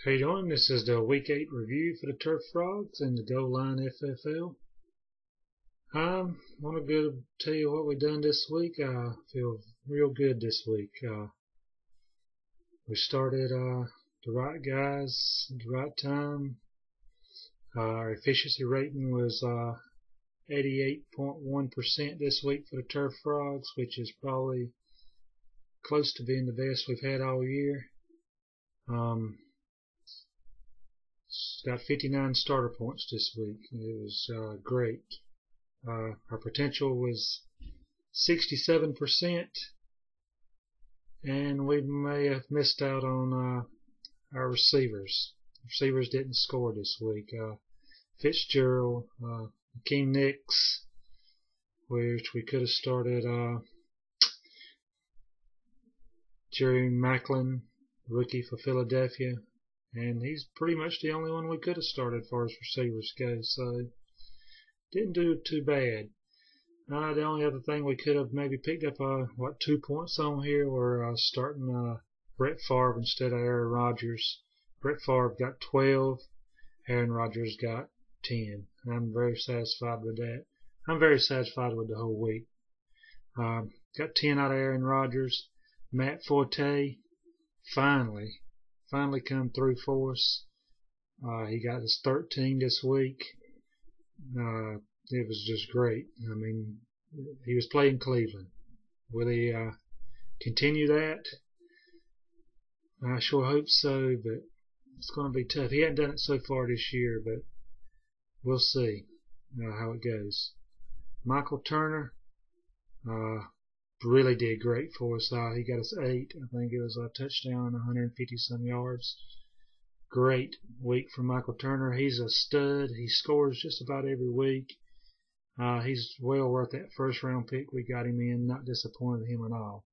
How you doing? This is the Week 8 review for the Turf Frogs and the Goal Line FFL. I want to tell you what we done this week. I feel real good this week. We started the right guys at the right time. Our efficiency rating was 88.1% this week for the Turf Frogs, which is probably close to being the best we've had all year. Got 59 starter points this week. It was great. Our potential was 67%, and we may have missed out on our receivers. Receivers didn't score this week. Fitzgerald, King Nix, which we could have started Jerry Macklin, rookie for Philadelphia. And he's pretty much the only one we could have started as far as receivers go, so didn't do too bad. The only other thing we could have maybe picked up 2 points on here were starting Brett Favre instead of Aaron Rodgers. Brett Favre got 12, Aaron Rodgers got 10. I'm very satisfied with that. I'm very satisfied with the whole week. Got 10 out of Aaron Rodgers. Matt Forte finally come through for us. He got his 13 this week. It was just great. I mean, he was playing Cleveland. Will he continue that? I sure hope so, but it's going to be tough. He hasn't done it so far this year, but we'll see how it goes. Michael Turner really did great for us. He got us 8. I think it was a touchdown, 150 some yards. Great week for Michael Turner. He's a stud. He scores just about every week. He's well worth that first round pick we got him in. Not disappointed in him at all.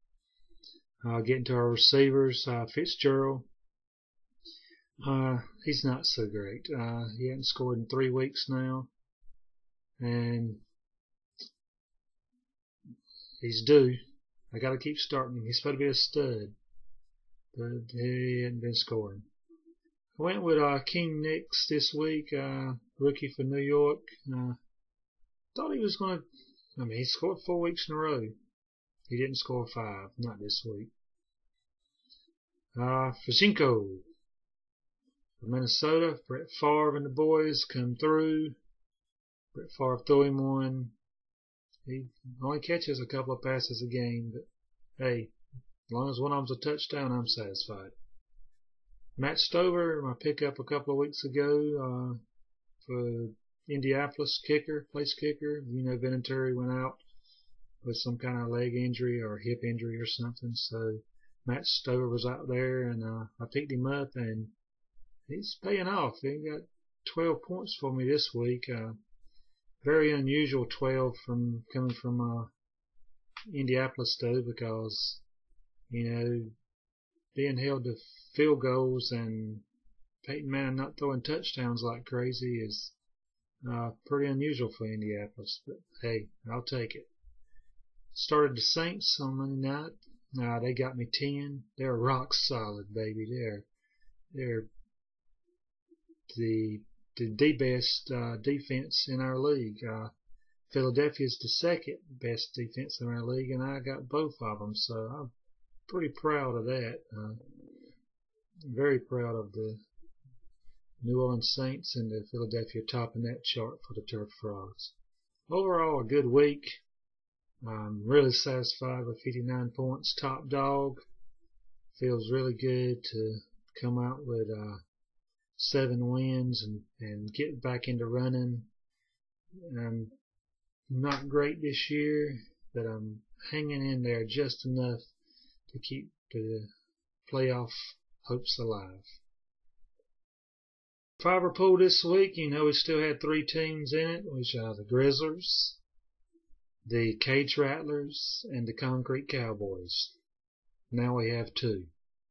Getting to our receivers, Fitzgerald. He's not so great. He hasn't scored in 3 weeks now. And he's due. I got to keep starting him. He's supposed to be a stud, but he hasn't been scoring. I went with King Nix this week, rookie for New York. Thought he was going to. He scored 4 weeks in a row. He didn't score 5, not this week. Fazinko from Minnesota. Brett Favre and the boys come through. Brett Favre threw him one. He only catches a couple of passes a game, but hey, as long as one of them's a touchdown, I'm satisfied. Matt Stover, my pickup a couple of weeks ago for Indianapolis place kicker. Vinatieri went out with some kind of leg injury or hip injury or something, so Matt Stover was out there, and I picked him up, and he's paying off. He got 12 points for me this week. Very unusual 12 coming from Indianapolis though, because being held to field goals and Peyton Manning not throwing touchdowns like crazy is pretty unusual for Indianapolis. But hey, I'll take it. Started the Saints on Monday night. They got me 10. They're rock solid, baby. They're the best defense in our league. Philadelphia's the second best defense in our league, and I got both of them, so I'm pretty proud of that. Very proud of the New Orleans Saints and the Philadelphia topping that chart for the Turf Frogs. Overall, a good week. I'm really satisfied with 59 points. Top dog. Feels really good to come out with 7 wins and get back into running. I'm not great this year, but I'm hanging in there just enough to keep the playoff hopes alive. Fiver pool this week, we still had 3 teams in it, which are the Grizzlies, the Cage Rattlers, and the Concrete Cowboys. Now we have 2.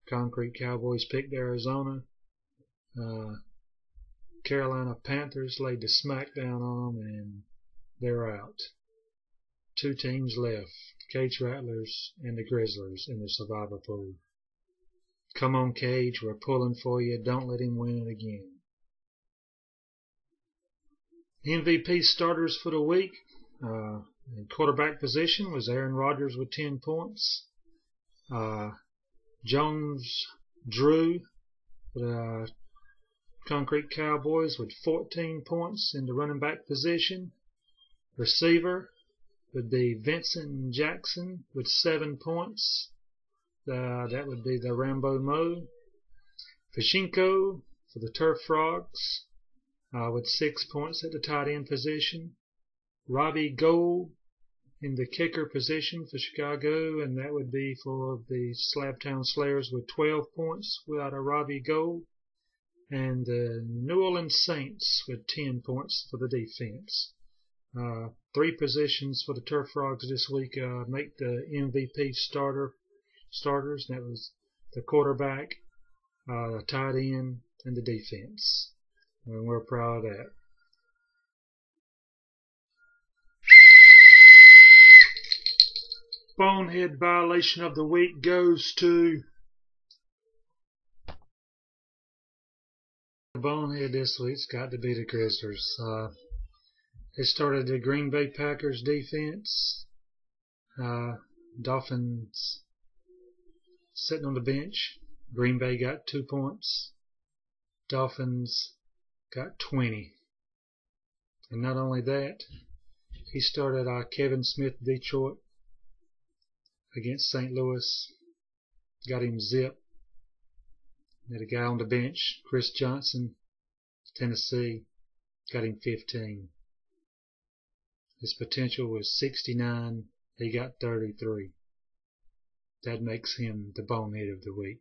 Concrete Cowboys picked Arizona. Carolina Panthers laid the smackdown on them, and they're out. 2 teams left, Cage Rattlers and the Grizzlies in the survivor pool. Come on, Cage, we're pulling for you. Don't let him win it again. MVP starters for the week. In quarterback position was Aaron Rodgers with 10 points. Jones Drew for the Concrete Cowboys with 14 points in the running back position. Receiver would be Vincent Jackson with 7 points. That would be the Rambo Mo. Fishinko for the Turf Frogs with 6 points at the tight end position. Robbie Gould in the kicker position for Chicago, and that would be for the Slabtown Slayers with 12 points without a Robbie Gould. And the New Orleans Saints with 10 points for the defense. 3 positions for the Turf Frogs this week make the MVP starters, and that was the quarterback, the tight end, and the defense. And we're proud of that. Bonehead violation of the week goes to the bonehead this week's got to be the Grizzlies. They started the Green Bay Packers defense. Dolphins sitting on the bench. Green Bay got 2 points. Dolphins got 20. And not only that, he started Kevin Smith Detroit against St. Louis. Got him zipped. Had a guy on the bench, Chris Johnson, Tennessee, got him 15. His potential was 69. He got 33. That makes him the bonehead of the week.